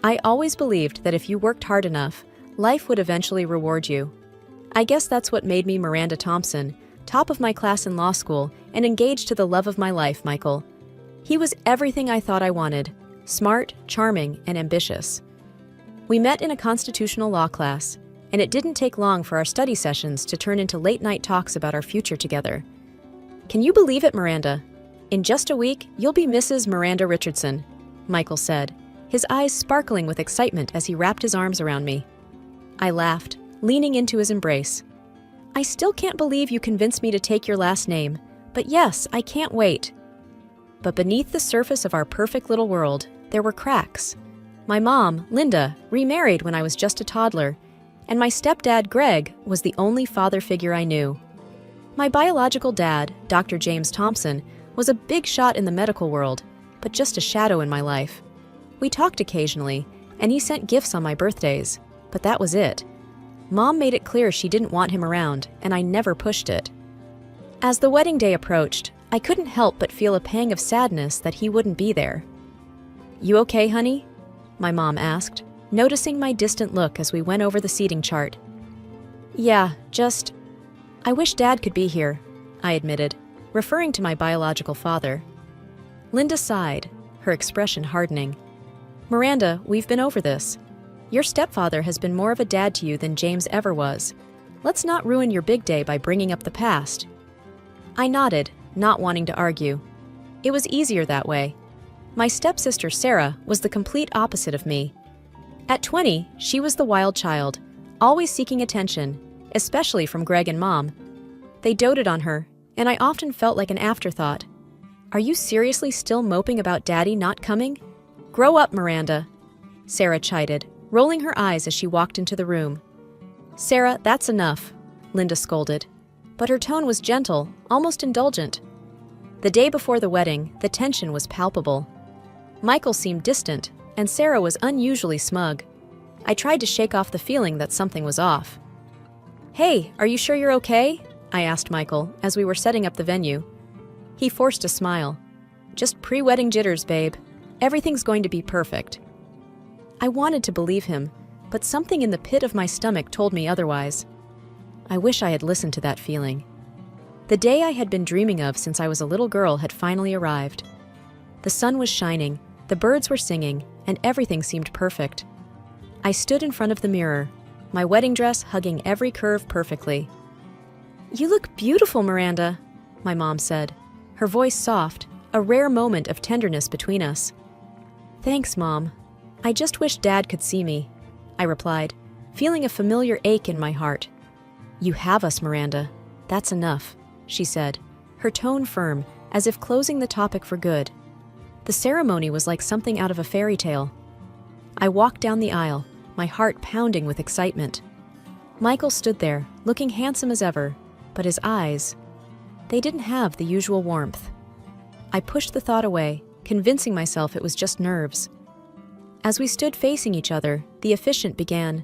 I always believed that if you worked hard enough, life would eventually reward you. I guess that's what made me Miranda Thompson, top of my class in law school and engaged to the love of my life, Michael. He was everything I thought I wanted: smart, charming, and ambitious. We met in a constitutional law class, and it didn't take long for our study sessions to turn into late-night talks about our future together. Can you believe it, Miranda? In just a week, you'll be Mrs. Miranda Richardson, Michael said, his eyes sparkling with excitement as he wrapped his arms around me. I laughed, leaning into his embrace. I still can't believe you convinced me to take your last name, but yes, I can't wait. But beneath the surface of our perfect little world, there were cracks. My mom, Linda, remarried when I was just a toddler, and my stepdad, Greg, was the only father figure I knew. My biological dad, Dr. James Thompson, was a big shot in the medical world, but just a shadow in my life. We talked occasionally, and he sent gifts on my birthdays, but that was it. Mom made it clear she didn't want him around, and I never pushed it. As the wedding day approached, I couldn't help but feel a pang of sadness that he wouldn't be there. "You okay, honey?" my mom asked, noticing my distant look as we went over the seating chart. "Yeah, I wish Dad could be here," I admitted, referring to my biological father. Linda sighed, her expression hardening. "Miranda, we've been over this. Your stepfather has been more of a dad to you than James ever was. Let's not ruin your big day by bringing up the past." I nodded, not wanting to argue. It was easier that way. My stepsister, Sarah, was the complete opposite of me. At 20, she was the wild child, always seeking attention, especially from Greg and Mom. They doted on her, and I often felt like an afterthought. "Are you seriously still moping about Daddy not coming? Grow up, Miranda," Sarah chided, rolling her eyes as she walked into the room. "Sarah, that's enough," Linda scolded, but her tone was gentle, almost indulgent. The day before the wedding, the tension was palpable. Michael seemed distant, and Sarah was unusually smug. I tried to shake off the feeling that something was off. "Hey, are you sure you're okay?" I asked Michael as we were setting up the venue. He forced a smile. "Just pre-wedding jitters, babe. Everything's going to be perfect." I wanted to believe him, but something in the pit of my stomach told me otherwise. I wish I had listened to that feeling. The day I had been dreaming of since I was a little girl had finally arrived. The sun was shining, the birds were singing, and everything seemed perfect. I stood in front of the mirror, my wedding dress hugging every curve perfectly. "You look beautiful, Miranda," my mom said, her voice soft, a rare moment of tenderness between us. "Thanks, Mom. I just wish Dad could see me," I replied, feeling a familiar ache in my heart. "You have us, Miranda. That's enough," she said, her tone firm, as if closing the topic for good. The ceremony was like something out of a fairy tale. I walked down the aisle, my heart pounding with excitement. Michael stood there, looking handsome as ever, but his eyes, they didn't have the usual warmth. I pushed the thought away, convincing myself it was just nerves. As we stood facing each other, the officiant began,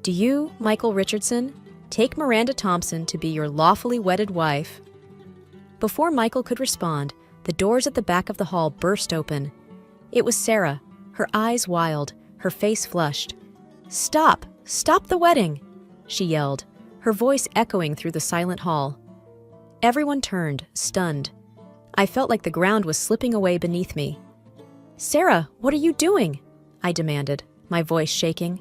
"Do you, Michael Richardson, take Miranda Thompson to be your lawfully wedded wife?" Before Michael could respond, the doors at the back of the hall burst open. It was Sarah, her eyes wild, her face flushed. "Stop! Stop the wedding!" she yelled, her voice echoing through the silent hall. Everyone turned, stunned. I felt like the ground was slipping away beneath me. "Sarah, what are you doing?" I demanded, my voice shaking.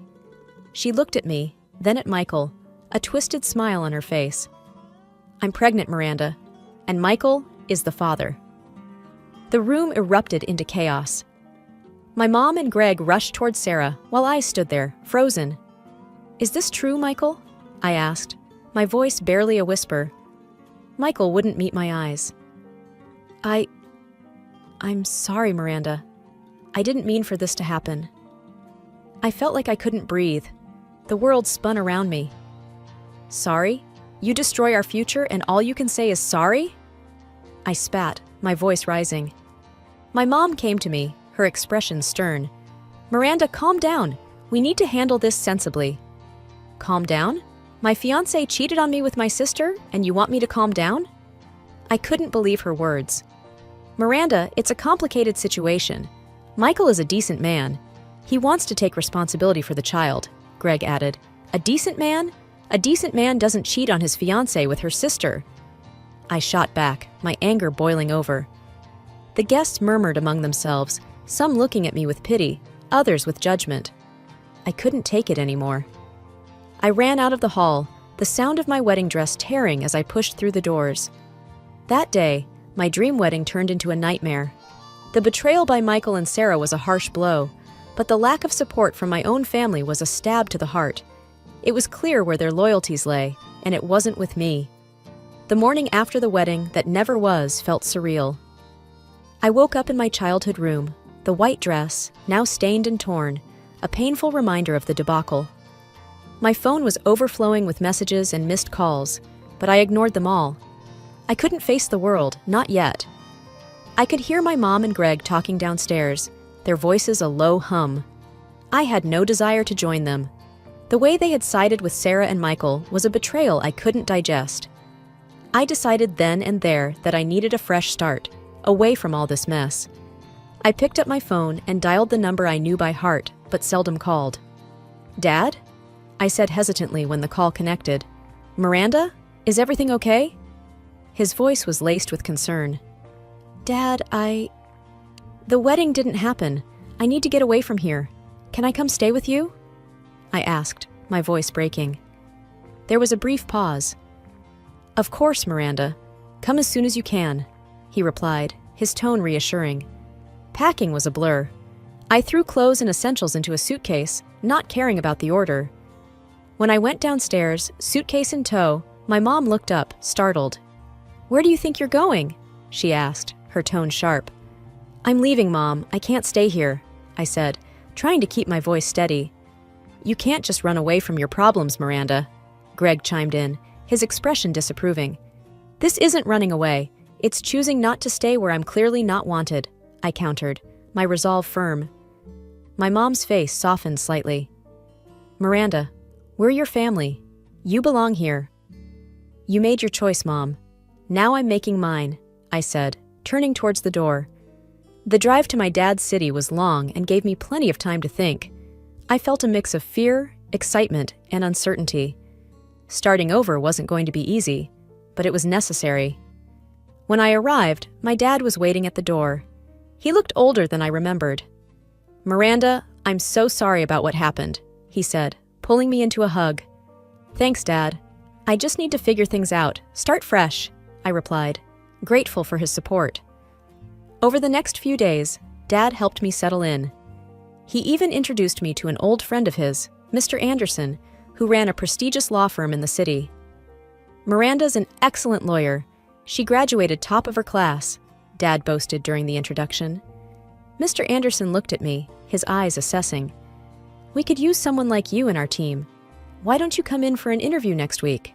She looked at me, then at Michael, a twisted smile on her face. "I'm pregnant, Miranda, and Michael is the father." The room erupted into chaos. My mom and Greg rushed towards Sarah while I stood there, frozen. "Is this true, Michael?" I asked, my voice barely a whisper. Michael wouldn't meet my eyes. I'm sorry, Miranda. I didn't mean for this to happen." I felt like I couldn't breathe. The world spun around me. "Sorry? You destroy our future and all you can say is sorry?" I spat, my voice rising. My mom came to me, her expression stern. "Miranda, calm down. We need to handle this sensibly." "Calm down? My fiance cheated on me with my sister, and you want me to calm down?" I couldn't believe her words. "Miranda, it's a complicated situation. Michael is a decent man. He wants to take responsibility for the child, Greg added. A decent man? A decent man doesn't cheat on his fiancée with her sister. I shot back, my anger boiling over. The guests murmured among themselves, some looking at me with pity, others with judgment. I couldn't take it anymore. I ran out of the hall, the sound of my wedding dress tearing as I pushed through the doors. That day, my dream wedding turned into a nightmare. The betrayal by Michael and Sarah was a harsh blow, but the lack of support from my own family was a stab to the heart. It was clear where their loyalties lay, and it wasn't with me. The morning after the wedding that never was felt surreal. I woke up in my childhood room, the white dress, now stained and torn, a painful reminder of the debacle. My phone was overflowing with messages and missed calls, but I ignored them all. I couldn't face the world, not yet. I could hear my mom and Greg talking downstairs, their voices a low hum. I had no desire to join them. The way they had sided with Sarah and Michael was a betrayal I couldn't digest. I decided then and there that I needed a fresh start, away from all this mess. I picked up my phone and dialed the number I knew by heart, but seldom called. "Dad?" I said hesitantly when the call connected. "Miranda? Is everything okay?" His voice was laced with concern. "Dad, The wedding didn't happen. I need to get away from here. Can I come stay with you?" I asked, my voice breaking. There was a brief pause. "Of course, Miranda. Come as soon as you can," he replied, his tone reassuring. Packing was a blur. I threw clothes and essentials into a suitcase, not caring about the order. When I went downstairs, suitcase in tow, my mom looked up, startled. "Where do you think you're going?" she asked, her tone sharp. "I'm leaving, Mom. I can't stay here," I said, trying to keep my voice steady. "You can't just run away from your problems, Miranda," Greg chimed in, his expression disapproving. "This isn't running away. It's choosing not to stay where I'm clearly not wanted," I countered, my resolve firm. My mom's face softened slightly. "Miranda, we're your family. You belong here." "You made your choice, Mom. Now I'm making mine," I said, turning towards the door. The drive to my dad's city was long and gave me plenty of time to think. I felt a mix of fear, excitement, and uncertainty. Starting over wasn't going to be easy, but it was necessary. When I arrived, my dad was waiting at the door. He looked older than I remembered. "Miranda, I'm so sorry about what happened," he said, pulling me into a hug. "Thanks, Dad. I just need to figure things out, start fresh," I replied, grateful for his support. Over the next few days, Dad helped me settle in. He even introduced me to an old friend of his, Mr. Anderson, who ran a prestigious law firm in the city. "Miranda's an excellent lawyer. She graduated top of her class," Dad boasted during the introduction. Mr. Anderson looked at me, his eyes assessing. "We could use someone like you in our team. Why don't you come in for an interview next week?"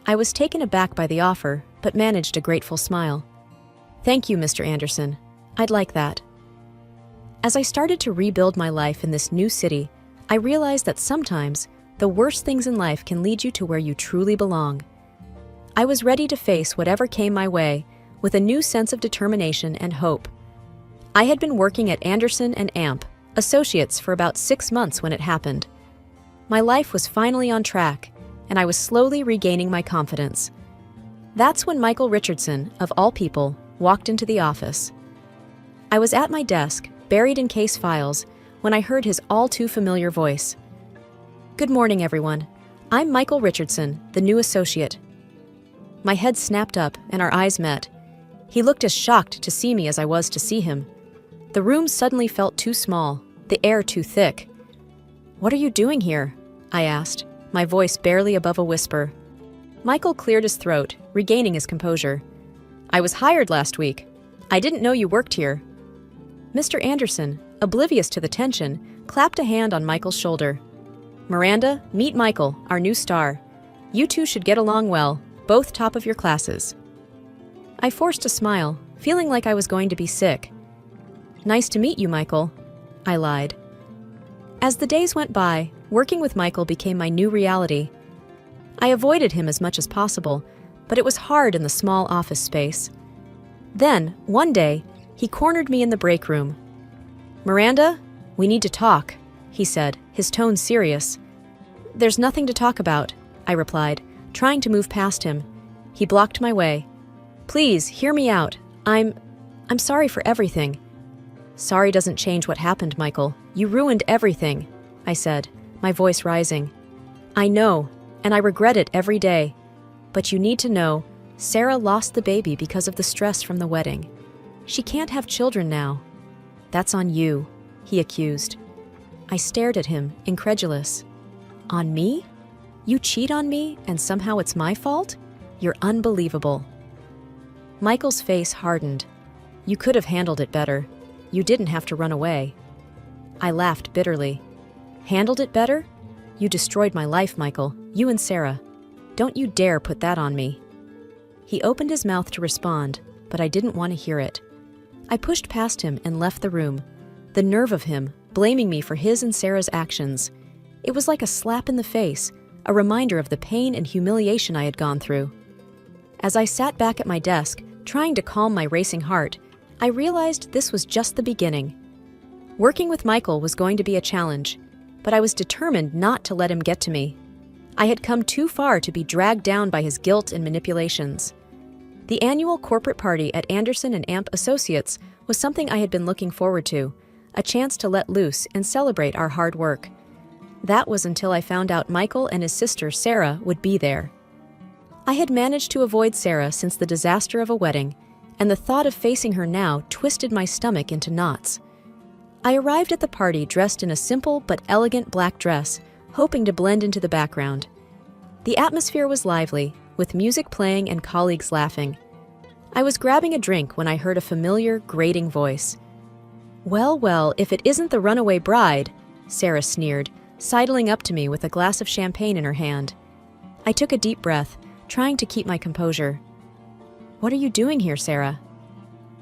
I was taken aback by the offer, but managed a grateful smile. "Thank you, Mr. Anderson. I'd like that." As I started to rebuild my life in this new city, I realized that sometimes the worst things in life can lead you to where you truly belong. I was ready to face whatever came my way with a new sense of determination and hope. I had been working at Anderson and Amp, associates, for about 6 months when it happened. My life was finally on track, and I was slowly regaining my confidence. That's when Michael Richardson, of all people, walked into the office. I was at my desk, buried in case files, when I heard his all-too-familiar voice. "Good morning, everyone. I'm Michael Richardson, the new associate." My head snapped up, and our eyes met. He looked as shocked to see me as I was to see him. The room suddenly felt too small, the air too thick. "What are you doing here?" I asked, my voice barely above a whisper. Michael cleared his throat, regaining his composure. "I was hired last week. I didn't know you worked here." Mr. Anderson, oblivious to the tension, clapped a hand on Michael's shoulder. "Miranda, meet Michael, our new star. You two should get along well, both top of your classes." I forced a smile, feeling like I was going to be sick. "Nice to meet you, Michael," I lied. As the days went by, working with Michael became my new reality. I avoided him as much as possible, but it was hard in the small office space. Then, one day, he cornered me in the break room. "Miranda, "We need to talk," he said, his tone serious. "There's nothing to talk about," I replied, trying to move past him. He blocked my way. "Please, hear me out. I'm sorry for everything." "Sorry doesn't change what happened, Michael. You ruined everything," I said, my voice rising. "I know, and I regret it every day. But you need to know, Sarah lost the baby because of the stress from the wedding. She can't have children now." "That's on you," he accused. I stared at him, incredulous. "On me? You cheat on me, and somehow it's my fault? You're unbelievable." Michael's face hardened. "You could have handled it better. You didn't have to run away." I laughed bitterly. "Handled it better? You destroyed my life, Michael. You and Sarah. Don't you dare put that on me." He opened his mouth to respond, but I didn't want to hear it. I pushed past him and left the room. The nerve of him, blaming me for his and Sarah's actions. It was like a slap in the face, a reminder of the pain and humiliation I had gone through. As I sat back at my desk, trying to calm my racing heart, I realized this was just the beginning. Working with Michael was going to be a challenge, but I was determined not to let him get to me. I had come too far to be dragged down by his guilt and manipulations. The annual corporate party at Anderson and Amp Associates was something I had been looking forward to, a chance to let loose and celebrate our hard work. That was until I found out Michael and his sister Sarah would be there. I had managed to avoid Sarah since the disaster of a wedding, and the thought of facing her now twisted my stomach into knots. I arrived at the party dressed in a simple but elegant black dress, hoping to blend into the background. The atmosphere was lively, with music playing and colleagues laughing. I was grabbing a drink when I heard a familiar, grating voice. "Well, well, if it isn't the runaway bride," Sarah sneered, sidling up to me with a glass of champagne in her hand. I took a deep breath, trying to keep my composure. "What are you doing here, Sarah?"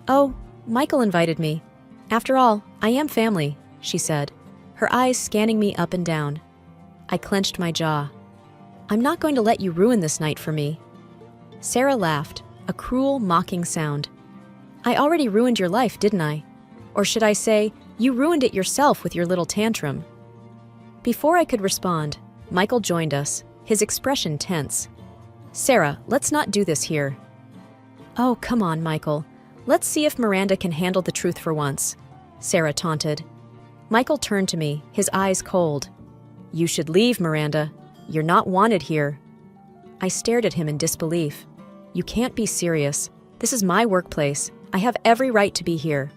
"Oh, Michael invited me. After all, I am family," she said, her eyes scanning me up and down. I clenched my jaw. "I'm not going to let you ruin this night for me." Sarah laughed, a cruel, mocking sound. "I already ruined your life, didn't I? Or should I say, you ruined it yourself with your little tantrum." Before I could respond, Michael joined us, his expression tense. "Sarah, let's not do this here." "Oh, come on, Michael. Let's see if Miranda can handle the truth for once," Sarah taunted. Michael turned to me, his eyes cold. "You should leave, Miranda. You're not wanted here." I stared at him in disbelief. "You can't be serious. This is my workplace. I have every right to be here."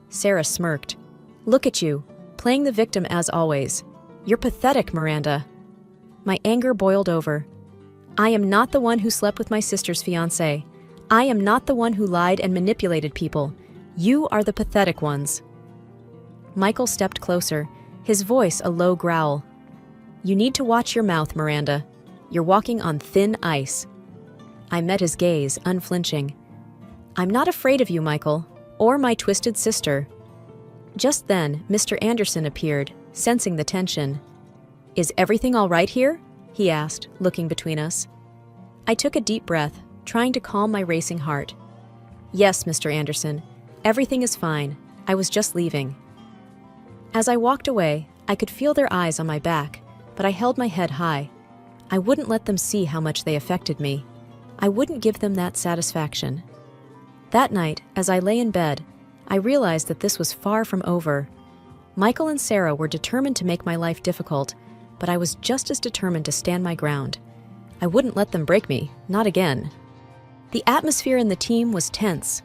Sarah smirked. "Look at you, playing the victim as always. You're pathetic, Miranda." My anger boiled over. "I am not the one who slept with my sister's fiance. I am not the one who lied and manipulated people. You are the pathetic ones." Michael stepped closer, his voice a low growl. "You need to watch your mouth, Miranda. You're walking on thin ice." I met his gaze, unflinching. "I'm not afraid of you, Michael, or my twisted sister." Just then, Mr. Anderson appeared, sensing the tension. "Is everything all right here?" he asked, looking between us. I took a deep breath, trying to calm my racing heart. "Yes, Mr. Anderson. Everything is fine. I was just leaving." As I walked away, I could feel their eyes on my back, but I held my head high. I wouldn't let them see how much they affected me. I wouldn't give them that satisfaction. That night, as I lay in bed, I realized that this was far from over. Michael and Sarah were determined to make my life difficult, but I was just as determined to stand my ground. I wouldn't let them break me, not again. The atmosphere in the team was tense.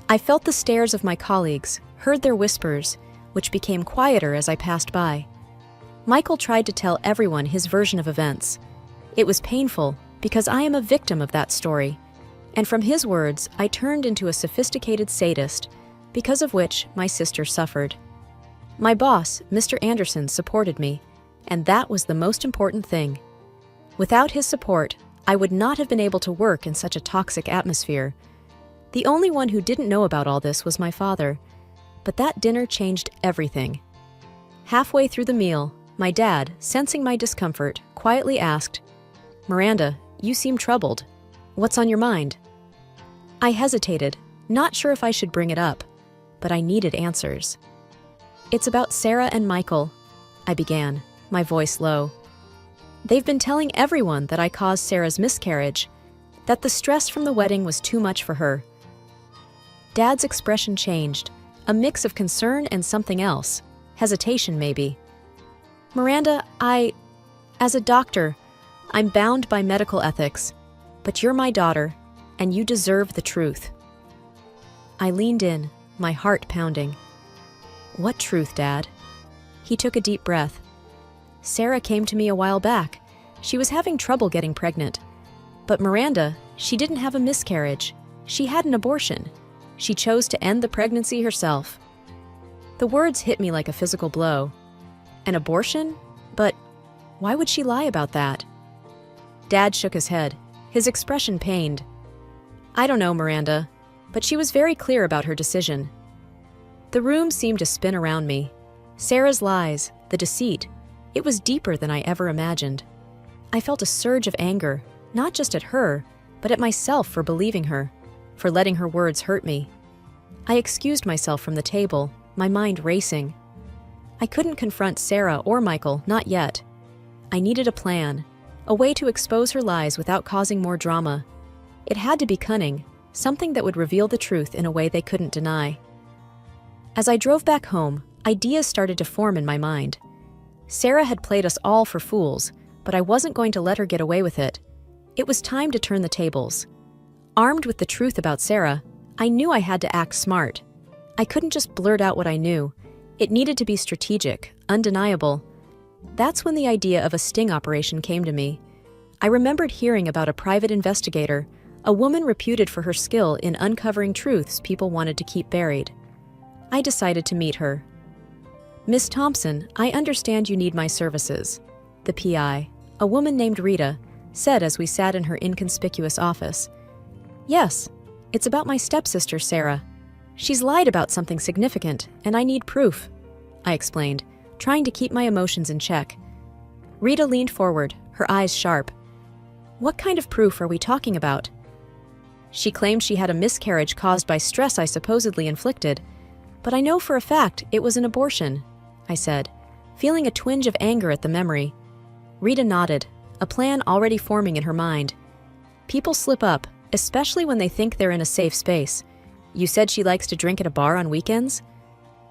I felt the stares of my colleagues, heard their whispers, which became quieter as I passed by. Michael tried to tell everyone his version of events. It was painful, because I am a victim of that story. And from his words, I turned into a sophisticated sadist, because of which my sister suffered. My boss, Mr. Anderson, supported me, and that was the most important thing. Without his support, I would not have been able to work in such a toxic atmosphere. The only one who didn't know about all this was my father, but that dinner changed everything. Halfway through the meal, my dad, sensing my discomfort, quietly asked, "Miranda, you seem troubled. What's on your mind?" I hesitated, not sure if I should bring it up, but I needed answers. It's about Sarah and Michael, I began, my voice low. They've been telling everyone that I caused Sarah's miscarriage, that the stress from the wedding was too much for her. Dad's expression changed, a mix of concern and something else, hesitation maybe. Miranda, as a doctor, I'm bound by medical ethics, but you're my daughter, and you deserve the truth. I leaned in, my heart pounding. What truth, Dad? He took a deep breath. Sarah came to me a while back. She was having trouble getting pregnant. But Miranda, she didn't have a miscarriage. She had an abortion. She chose to end the pregnancy herself. The words hit me like a physical blow. An abortion? But why would she lie about that? Dad shook his head, his expression pained. I don't know, Miranda, but she was very clear about her decision. The room seemed to spin around me. Sarah's lies, the deceit, it was deeper than I ever imagined. I felt a surge of anger, not just at her, but at myself for believing her, for letting her words hurt me. I excused myself from the table, my mind racing. I couldn't confront Sarah or Michael, not yet. I needed a plan, a way to expose her lies without causing more drama. It had to be cunning, something that would reveal the truth in a way they couldn't deny. As I drove back home, ideas started to form in my mind. Sarah had played us all for fools, but I wasn't going to let her get away with it. It was time to turn the tables. Armed with the truth about Sarah, I knew I had to act smart. I couldn't just blurt out what I knew. It needed to be strategic, undeniable. That's when the idea of a sting operation came to me. I remembered hearing about a private investigator, a woman reputed for her skill in uncovering truths people wanted to keep buried. I decided to meet her. Miss Thompson, I understand you need my services, the PI, a woman named Rita, said as we sat in her inconspicuous office. Yes, it's about my stepsister, Sarah. She's lied about something significant, and I need proof, I explained, trying to keep my emotions in check. Rita leaned forward, her eyes sharp. What kind of proof are we talking about? She claimed she had a miscarriage caused by stress I supposedly inflicted, but I know for a fact it was an abortion, I said, feeling a twinge of anger at the memory. Rita nodded, a plan already forming in her mind. People slip up, especially when they think they're in a safe space. You said she likes to drink at a bar on weekends?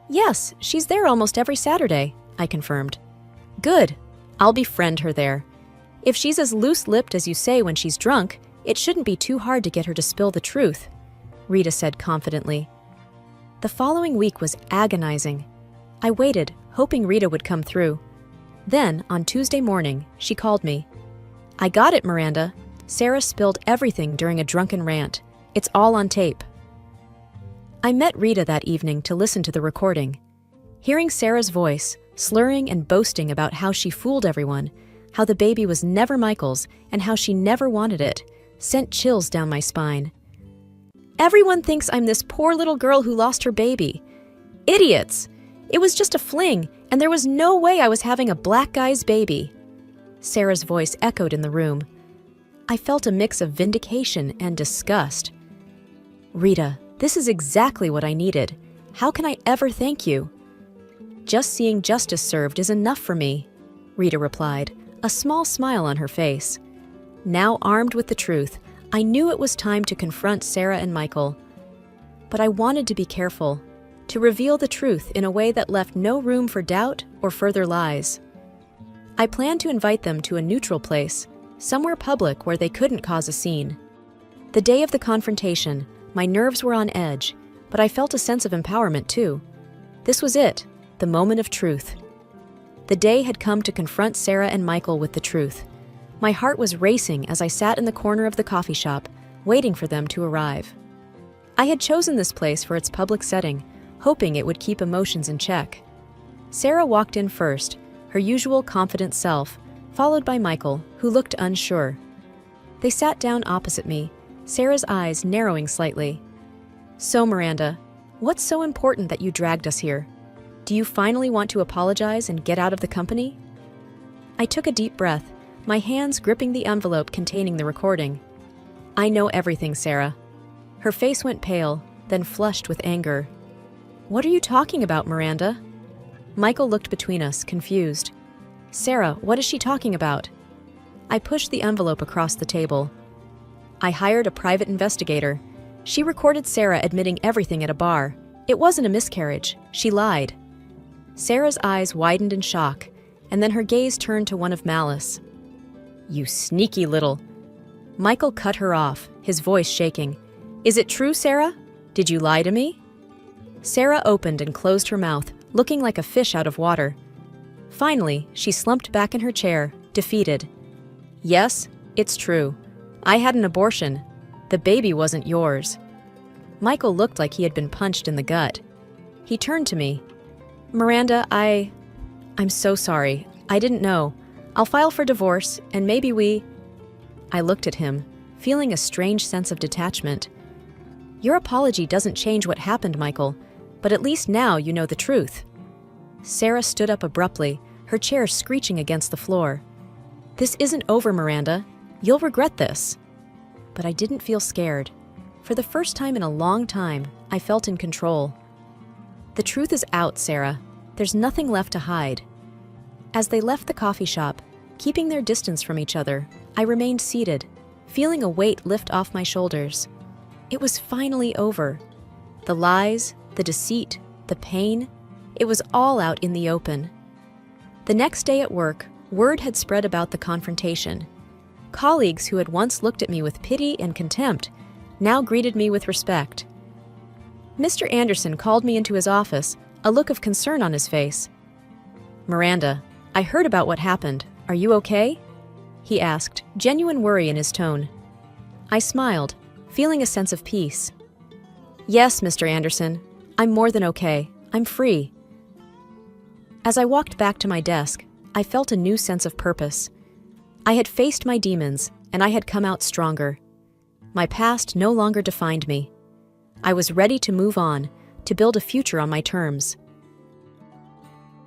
Yes, she's there almost every Saturday, I confirmed. Good. I'll befriend her there. If she's as loose-lipped as you say when she's drunk, it shouldn't be too hard to get her to spill the truth, Rita said confidently. The following week was agonizing. I waited, hoping Rita would come through. Then, on Tuesday morning, she called me. I got it, Miranda. Sarah spilled everything during a drunken rant. It's all on tape. I met Rita that evening to listen to the recording. Hearing Sarah's voice, slurring and boasting about how she fooled everyone, how the baby was never Michael's, and how she never wanted it, sent chills down my spine. Everyone thinks I'm this poor little girl who lost her baby. Idiots! It was just a fling, and there was no way I was having a black guy's baby. Sarah's voice echoed in the room. I felt a mix of vindication and disgust. Rita, this is exactly what I needed. How can I ever thank you? Just seeing justice served is enough for me, Rita replied, a small smile on her face. Now armed with the truth, I knew it was time to confront Sarah and Michael. But I wanted to be careful, to reveal the truth in a way that left no room for doubt or further lies. I planned to invite them to a neutral place, somewhere public where they couldn't cause a scene. The day of the confrontation, my nerves were on edge, but I felt a sense of empowerment too. This was it, the moment of truth. The day had come to confront Sarah and Michael with the truth. My heart was racing as I sat in the corner of the coffee shop, waiting for them to arrive. I had chosen this place for its public setting, hoping it would keep emotions in check. Sarah walked in first, her usual confident self, followed by Michael, who looked unsure. They sat down opposite me, Sarah's eyes narrowing slightly. So, Miranda, what's so important that you dragged us here? Do you finally want to apologize and get out of the company? I took a deep breath, my hands gripping the envelope containing the recording. I know everything, Sarah. Her face went pale, then flushed with anger. What are you talking about, Miranda? Michael looked between us, confused. Sarah, what is she talking about? I pushed the envelope across the table. I hired a private investigator. She recorded Sarah admitting everything at a bar. It wasn't a miscarriage. She lied. Sarah's eyes widened in shock, and then her gaze turned to one of malice. You sneaky little... Michael cut her off, his voice shaking. Is it true, Sarah? Did you lie to me? Sarah opened and closed her mouth, looking like a fish out of water. Finally, she slumped back in her chair, defeated. Yes, it's true. I had an abortion. The baby wasn't yours. Michael looked like he had been punched in the gut. He turned to me. Miranda, I'm so sorry. I didn't know. I'll file for divorce, and maybe we... I looked at him, feeling a strange sense of detachment. Your apology doesn't change what happened, Michael, but at least now you know the truth. Sarah stood up abruptly, her chair screeching against the floor. This isn't over, Miranda. You'll regret this. But I didn't feel scared. For the first time in a long time, I felt in control. The truth is out, Sarah. There's nothing left to hide. As they left the coffee shop, keeping their distance from each other, I remained seated, feeling a weight lift off my shoulders. It was finally over. The lies, the deceit, the pain, it was all out in the open. The next day at work, word had spread about the confrontation. Colleagues who had once looked at me with pity and contempt now greeted me with respect. Mr. Anderson called me into his office, a look of concern on his face. Miranda, I heard about what happened. Are you okay? He asked, genuine worry in his tone. I smiled, feeling a sense of peace. Yes, Mr. Anderson, I'm more than okay. I'm free. As I walked back to my desk, I felt a new sense of purpose. I had faced my demons, and I had come out stronger. My past no longer defined me. I was ready to move on, to build a future on my terms.